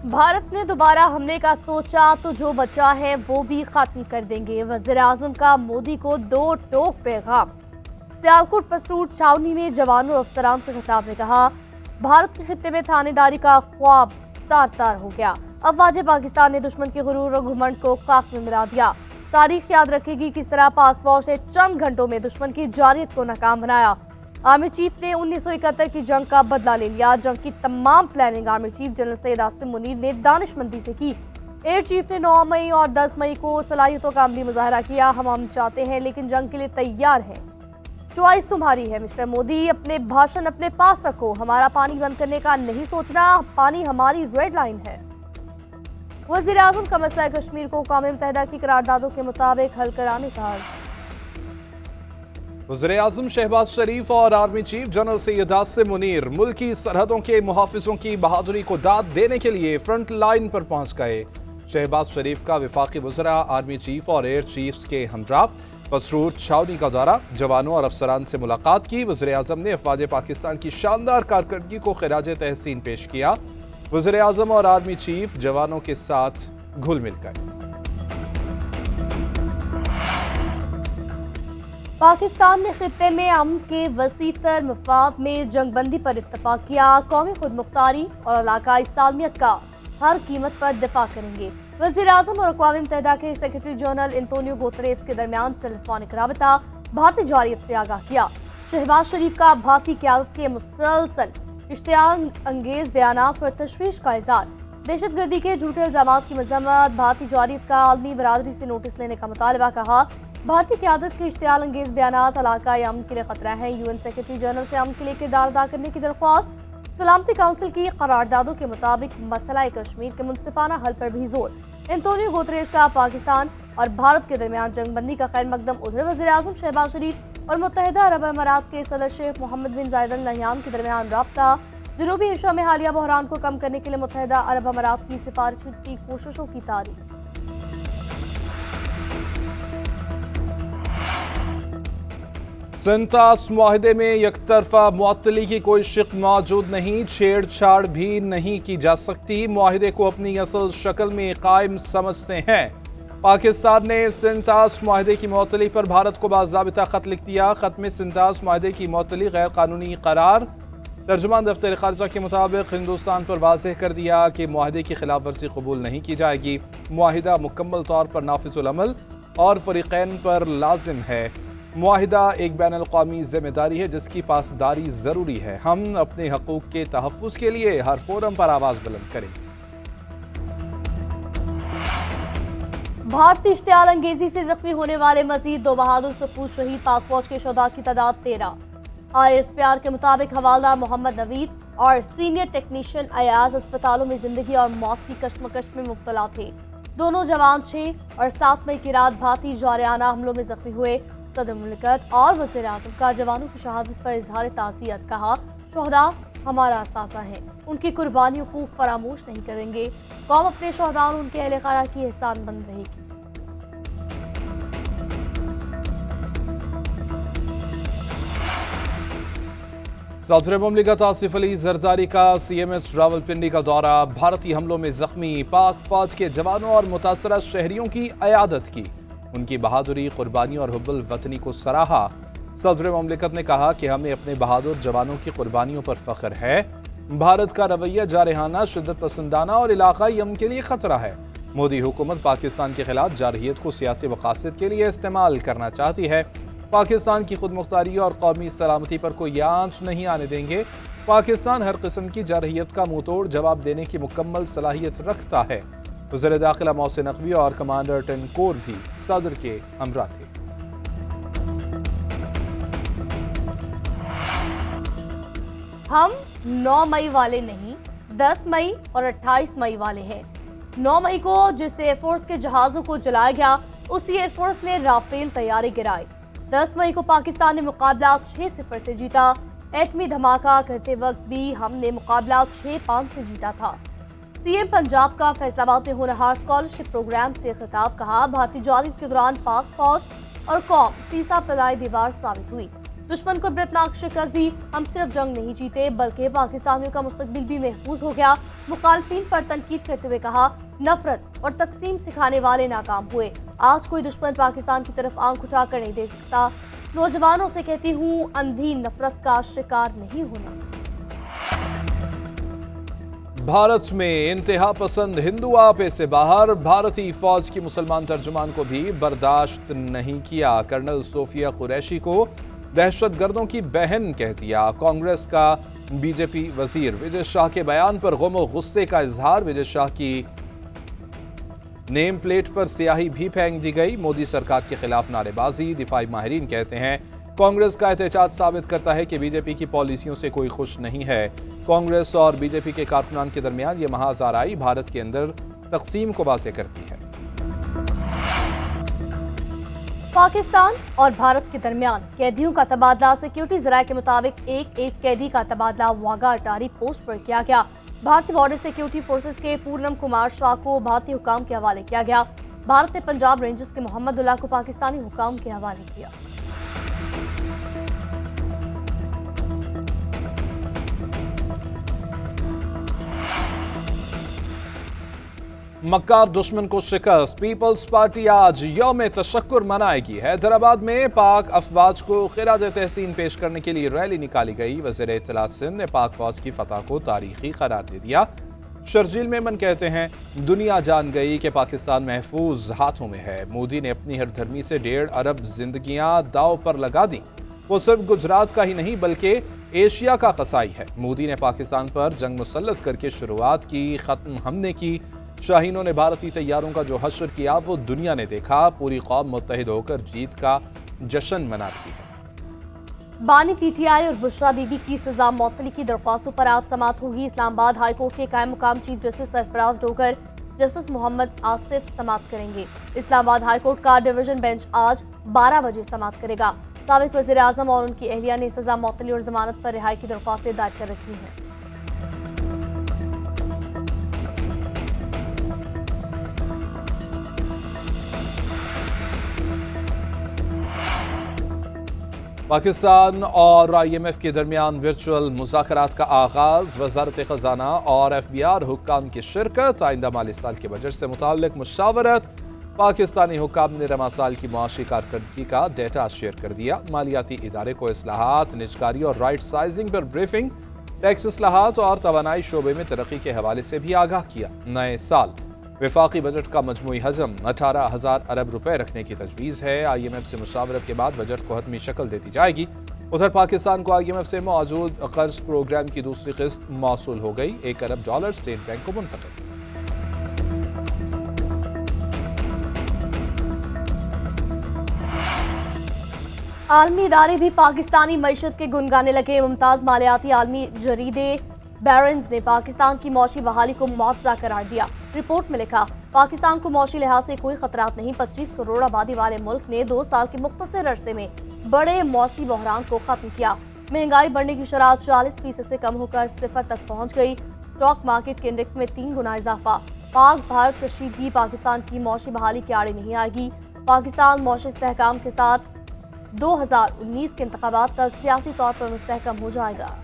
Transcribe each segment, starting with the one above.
भारत ने दोबारा हमले का सोचा तो जो बचा है वो भी खत्म कर देंगे। वज़ीर-ए-आज़म का मोदी को दो टोक पैगाम। सियालकोट पसरूट छावनी में जवानों और अफसरान से खिताब में कहा, भारत के खित्ते में थानेदारी का ख्वाब तार तार हो गया। अफवाज पाकिस्तान ने दुश्मन के गुरूर और घुमंड को खाक में मिला दिया। तारीख याद रखेगी किस तरह पाक फौज ने चंद घंटों में दुश्मन की जारियत को नाकाम बनाया। आर्मी चीफ ने 1971 की जंग का बदला ले लिया। जंग की तमाम planning army chief general Syed Asim Munir ने दानिशमंदी से की। एयर चीफ ने 9 मई और 10 मई को सलाहियतों का अमली मुजाहरा किया। हम चाहते हैं लेकिन जंग के लिए तैयार हैं। चॉइस तुम्हारी है मिस्टर मोदी, अपने भाषण अपने पास रखो। हमारा पानी बंद करने का नहीं सोचना, पानी हमारी रेड लाइन है। वज़ीर-ए-आज़म का मसला कश्मीर को अक़वाम मुत्तहिदा की करारदादों के मुताबिक हल कराने का। वज़ीर-ए-आज़म शहबाज शरीफ और army chief general Syed Asim Munir मुल्क की सरहदों के मुहाफिजों की बहादुरी को दाद देने के लिए फ्रंट लाइन पर पहुंच गए। शहबाज शरीफ का वफाकी वज़रा, आर्मी चीफ और एयर चीफ के हमरा पसरूट छावनी का दौरा, जवानों और अफसरान से मुलाकात की। वज़ीर-ए-आज़म ने अफवाज पाकिस्तान की शानदार कारकर्दगी को खिराज तहसीन पेश किया। वज़ीर-ए-आज़म और आर्मी चीफ जवानों के साथ घुल मिल गए। पाकिस्तान ने खित्ते में अमन के वसीतर मफाद में जंगबंदी पर इत्तफाक किया। कौमी खुदमुख्तारी और इलाकाई सालमियत का हर कीमत पर दिफा करेंगे। वज़ीर-ए-आज़म और अक़वाम मुत्तहिदा के सेक्रेटरी जनरल एंटोनियो गुतेरेस के दरमियान टेलीफोनिक राबता, भारतीय जारियत से आगाह किया। शहबाज शरीफ का भारतीय क़यादत के मुसलसल इश्तियाल अंगेज बयानात पर तशवीश का इज़हार। दहशतगर्दी के झूठे इल्ज़ामात की मज़म्मत। भारतीय जारियत का आलमी बरादरी से नोटिस लेने का मुतालबा। कहा, भारतीय क़यादत के इश्तियाल अंगेज बयानात इलाकाई अमन के लिए खतरा है। UN सेक्रेटरी जनरल से अमन के लिए किरदार अदा करने की दरख्वास्त। सलामती काउंसिल की करारदादों के मुताबिक मसला कश्मीर के मुनसिफाना हल पर भी जोर। एंटोनियो गुतेरेस का पाकिस्तान और भारत के दरमियान जंगबंदी का खैर मकदम। उधर वज़ीर-ए-आज़म शहबाज शरीफ और मुत्तहिदा अरब अमारात के सदर शेख मोहम्मद बिन जायद अल नहयान के दरमियान राब्ता। जनूबी एशिया में हालिया बहरान को कम करने के लिए मुत्तहिदा अरब अमारात की सिफारिश की कोशिशों की तारीफ। सिंतास मुआहदे में यकतरफा मुअत्तली की कोई शिक मौजूद नहीं, छेड़छाड़ भी नहीं की जा सकती। मुआहदे को अपनी असल शक्ल में कायम समझते हैं। पाकिस्तान ने सिंतास मुआहदे की मुअत्तली पर भारत को बाज़ाबिता खत लिख दिया। खत में सिंतास मुआहदे की मुअत्तली गैर कानूनी करार। तर्जुमान दफ्तर खारजा के मुताबिक हिंदुस्तान पर वाज़ेह कर दिया कि मुआहदे की खिलाफ वर्जी कबूल नहीं की जाएगी। मुआहिदा मुकम्मल तौर पर नाफिजुल अमल और फरीक़ैन पर लाजिम है। मुआहिदा एक बैन अल-क़ौमी ज़िम्मेदारी है जिसकी पासदारी ज़रूरी है। हम अपने हकूक़ के तहफ़्फ़ुज़ के लिए हर फोरम पर आवाज़ बुलंद करेंगे। भारतीय इश्तियाल अंगेजी से जख्मी होने वाले मजीद 2 बहादुर सपूत शहीद पाक फौज के शोधा की तादाद 13। ISPR के मुताबिक हवालदार मोहम्मद नवीद और सीनियर टेक्नीशियन अयाज अस्पतालों में जिंदगी और मौत की कश्मकश में मुब्तला थे। दोनों जवान 6 और 7 मई की रात भारतीय जारयाना हमलों में जख्मी हुए। सदर मुमलिकत और वज़ीर-ए-आज़म का जवानों की शहादत पर इजहार ताज़ियत। कहा, शोहदा हमारा असासा है, उनकी कुर्बानियों को फरामोश नहीं करेंगे। कौम अपने शोहदा और उनके अहले खाना की एहसानमंद रहेगी। सदर मुमलिकत आसिफ अली जरदारी का CMS रावलपिंडी का दौरा। भारतीय हमलों में जख्मी पाक फौज के जवानों और मुतासरा शहरियों की अयादत की। उनकी बहादुरी, कुर्बानी और हुब्बुल वतनी को सराहा। सदर मुमलिकत ने कहा कि हमें अपने बहादुर जवानों की कुर्बानियों पर फख्र है। भारत का रवैया जारहाना, शिद्दत पसंदाना और इलाकाई अमन के लिए खतरा है। मोदी हुकूमत पाकिस्तान के खिलाफ जारहियत को सियासी मकासद के लिए इस्तेमाल करना चाहती है। पाकिस्तान की खुदमुख्तारी और कौमी सलामती पर कोई आंच नहीं आने देंगे। पाकिस्तान हर किस्म की जारहियत का मुंह तोड़ जवाब देने की मुकम्मल सलाहियत रखता है। वज़ीर दाखिला मोहसिन नकवी और कमांडर 10 कोर भी सदर के हमरा थे। हम 9 मई वाले नहीं, 10 मई और 28 मई वाले हैं। 9 मई को जिस एयरफोर्स के जहाजों को जलाया गया उसी एयरफोर्स ने राफेल तैयारे गिराए। 10 मई को पाकिस्तान ने मुकाबला 6-0 से जीता। एटमी धमाका करते वक्त भी हमने मुकाबला 6-5 से जीता था। CM पंजाब का फैसलाबाद में होनहार स्कॉलरशिप प्रोग्राम से खिताब। कहा, भारतीय जारियत के दौरान पाक फौज और कौम सीसा फैलाई दीवार साबित हुई। दुश्मन को इबरतनाक शिकस्त दी। हम सिर्फ जंग नहीं जीते बल्कि पाकिस्तानियों का मुस्तकबिल भी महफूज हो गया। मुखालफिन पर तनकीद करते हुए कहा, नफरत और तकसीम सिखाने वाले नाकाम हुए। आज कोई दुश्मन पाकिस्तान की तरफ आंख उठाकर नहीं देख सकता। नौजवानों से कहती हूँ, अंधी नफरत का शिकार नहीं होना। भारत में इंतहा पसंद हिंदू आपे से बाहर, भारतीय फौज की मुसलमान तर्जुमान को भी बर्दाश्त नहीं किया। कर्नल सोफिया कुरैशी को दहशतगर्दों की बहन कह दिया। कांग्रेस का बीजेपी वजीर विजय शाह के बयान पर गम और गुस्से का इजहार। विजय शाह की नेम प्लेट पर स्याही भी फेंक दी गई। मोदी सरकार के खिलाफ नारेबाजी। दिफाई माहिरीन कहते हैं, कांग्रेस का एहतजाज साबित करता है कि बीजेपी की पॉलिसियों से कोई खुश नहीं है। कांग्रेस और बीजेपी के कारकुनान के दरमियान ये महाज आराई भारत के अंदर तकसीम को वाज़ेह करती है। पाकिस्तान और भारत के दरमियान कैदियों का तबादला। सिक्योरिटी जराये के मुताबिक एक कैदी का तबादला वाघा अटारी पोस्ट पर किया गया। भारतीय बॉर्डर सिक्योरिटी फोर्सेस के पूनम कुमार शाह को भारतीय हुकाम के हवाले किया गया। भारत ने पंजाब रेंजर्स के मोहम्मद उल्लाह को पाकिस्तानी हुकाम के हवाले किया। मक्कार दुश्मन को शिकस्त। पीपल्स पार्टी आज यौम तशक्कुर मनाएगी। हैदराबाद में पाक अफवाज को खिराज तहसीन पेश करने के लिए रैली निकाली गई। वज़ीर इत्तलात सिंध ने पाक फौज की फतह को तारीखी करार दे दिया। शर्जील मेमन कहते हैं, दुनिया जान गई कि पाकिस्तान महफूज हाथों में है। मोदी ने अपनी हरधर्मी से 1.5 अरब जिंदगियां दाव पर लगा दी। वो सिर्फ गुजरात का ही नहीं बल्कि एशिया का कसाई है। मोदी ने पाकिस्तान पर जंग मुसल्लत करके शुरुआत की, खत्म हमने की। शाहीनों ने भारतीय तैयारों का जो हश्र किया वो दुनिया ने देखा। पूरी कौम मुत्तहिद होकर जीत का जश्न मना रही है। बानी पीटीआई और बुशरा बीबी की सजा मौतली की दरख्वास्तों पर आज समाअत होगी। इस्लामाबाद हाईकोर्ट के कायम मुकाम chief justice Sarfaraz Dogar justice Mohammad Asif समाअत करेंगे। इस्लामाबाद हाईकोर्ट का डिवीजन बेंच आज 12 बजे समाअत करेगा। साबिक वज़ीर आज़म और उनकी अहलिया ने सजा मौतली और जमानत पर रिहाई की दरख्वास्तें दायर कर रखी हैं। पाकिस्तान और IMF के दरमियान वर्चुअल मुज़ाकरात का आगाज। वज़ारत ख़ज़ाना और FBR हुक्काम की शिरकत। आइंदा माली साल के बजट से मुताल्लिक मुशावरत। पाकिस्तानी हुक्काम ने रमा साल की मुआशी कारकर्दगी का डेटा शेयर कर दिया। मालियाती इदारे को इस्लाहात, निजकारी और राइट साइजिंग पर ब्रीफिंग। टैक्स इस्लाहात और तवानाई शोबे में तरक्की के हवाले से भी आगाह किया। नए साल वफाकी बजट का मजमूई हजम 18,000 अरब रुपए रखने की तजवीज़ है। IMF से मुशावरत के बाद बजट को हतमी शक्ल देती जाएगी। उधर पाकिस्तान को IMF से मौजूद कर्ज प्रोग्राम की दूसरी किस्त मौसूल हो गई। $1 अरब स्टेट बैंक को मुंतकिल। आलमी इदारे भी पाकिस्तानी मईशत के गुन गाने लगे। मुमताज मालियाती आलमी जरीदे बैरन्स ने पाकिस्तान की मौशी बहाली को मुआवजा करार दिया। रिपोर्ट में लिखा, पाकिस्तान को मौशी लिहाज से कोई खतरात नहीं। 25 करोड़ आबादी वाले मुल्क ने 2 साल के मुख्तसर अरसे में बड़े मौसी बहरान को खत्म किया। महंगाई बढ़ने की शरह 40% से कम होकर 0 तक पहुंच गई। स्टॉक मार्केट के इंडेक्स में 3 गुना इजाफा। पाक भारत कशीदगी पाकिस्तान की मौशी बहाली के आड़े नहीं आएगी। पाकिस्तान मौशी इस्तेहकाम के साथ 2019 के इंतखाबात तक सियासी तौर पर मुस्तहकम हो जाएगा।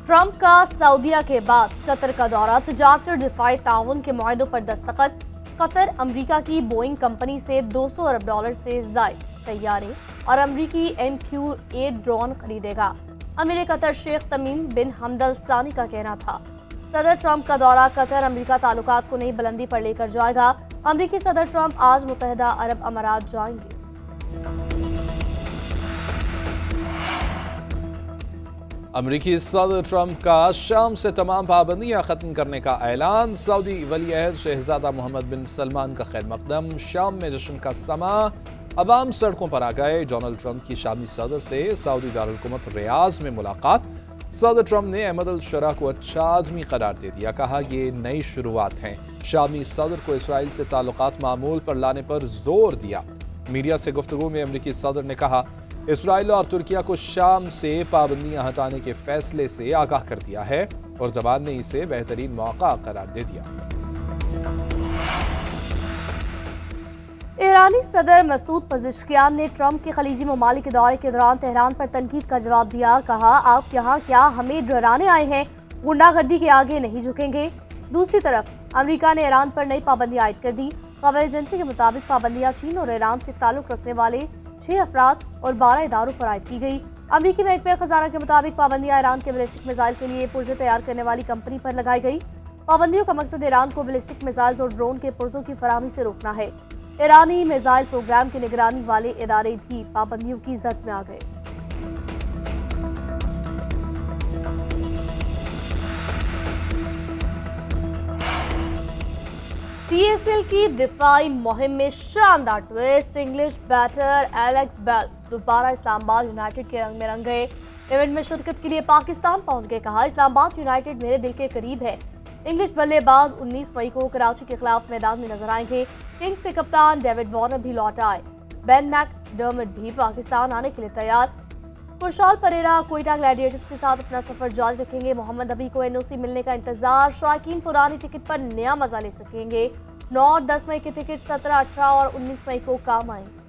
ट्रंप का सऊदीया के बाद कतर का दौरा। तिजारत और दिफाई ताउन के मुआहदों पर दस्तखत। कतर अमरीका की बोइंग कंपनी से $200 अरब से जायद तैयारे और अमरीकी MQ-8 ड्रोन खरीदेगा। अमीर कतर शेख तमीम बिन हमद अल सानी का कहना था। सदर ट्रंप का दौरा कतर अमरीका ताल्लुकात को नई बुलंदी पर लेकर जाएगा। अमरीकी सदर ट्रंप आज मुत्तहिदा अरब अमारात जाएंगे। अमरीकी सदर ट्रंप का शाम से तमाम पाबंदियां खत्म करने का ऐलान। सऊदी वली अहद शहजादा मोहम्मद बिन सलमान का खैर मकदम। शाम में जश्न का समा। अवाम सड़कों पर आ गए। डोनाल्ड ट्रंप की शामी सदर से सऊदी दारुल-हुकूमत रियाज में मुलाकात। सदर ट्रंप ने अहमद अल शरा को अच्छा आदमी करार दे दिया। कहा, ये नई शुरुआत है। शामी सदर को इसराइल से ताल्लुकात मामूल पर लाने पर जोर दिया। मीडिया से गुफ्तगू में अमरीकी सदर ने कहा, इसराइल और तुर्किया को शाम से पाबंदियां हटाने के फैसले से आगाह कर दिया है और जबान ने इसे बेहतरीन मौका करार दे दिया। ईरानी सदर मसूद पज़ेश्कियान ने ट्रंप के खलीजी ममालिक के दौरे के दौरान तेहरान पर तनकीद का जवाब दिया। कहा, आप यहाँ क्या हमें डराने आए हैं? गुंडागर्दी के आगे नहीं झुकेंगे। दूसरी तरफ अमेरिका ने ईरान पर नई पाबंदियां आयद कर दी। खबर एजेंसी के मुताबिक पाबंदियां चीन और ईरान से ताल्लुक रखने वाले 6 अफराद और 12 इदारों पर आयद की गई। अमेरिकी महकमे खजाना के मुताबिक पाबंदियां ईरान के बैलिस्टिक मिसाइल के लिए पुर्जे तैयार करने वाली कंपनी पर लगाई गई। पाबंदियों का मकसद ईरान को बैलिस्टिक मिसाइल और ड्रोन के पुर्जों की फराहमी से रोकना है। ईरानी मिसाइल प्रोग्राम की निगरानी वाले इदारे भी पाबंदियों की जद में आ गए। सीएसएल की दिफाई मुहिम में शानदार twist. English batter Alex Bell दोबारा इस्लामाबाद यूनाइटेड के रंग में रंग गए। इवेंट में शिरकत के लिए पाकिस्तान पहुंच गए। कहा, इस्लामाबाद यूनाइटेड मेरे दिल के करीब है। इंग्लिश बल्लेबाज 19 मई को कराची के खिलाफ मैदान में नजर आएंगे। किंग्स के कप्तान डेविड वार्नर भी लौट आए। बेन मैकडर्मिट भी पाकिस्तान आने के लिए तैयार। खुशहाल परेरा कोयटा ग्लैडिएटर्स के साथ अपना सफर जारी रखेंगे। मोहम्मद अबी को एनओसी मिलने का इंतजार। शौकीन पुरानी टिकट पर नया मजा ले सकेंगे। 9 और 10 मई के टिकट 17, 18 और 19 मई को काम आएंगे।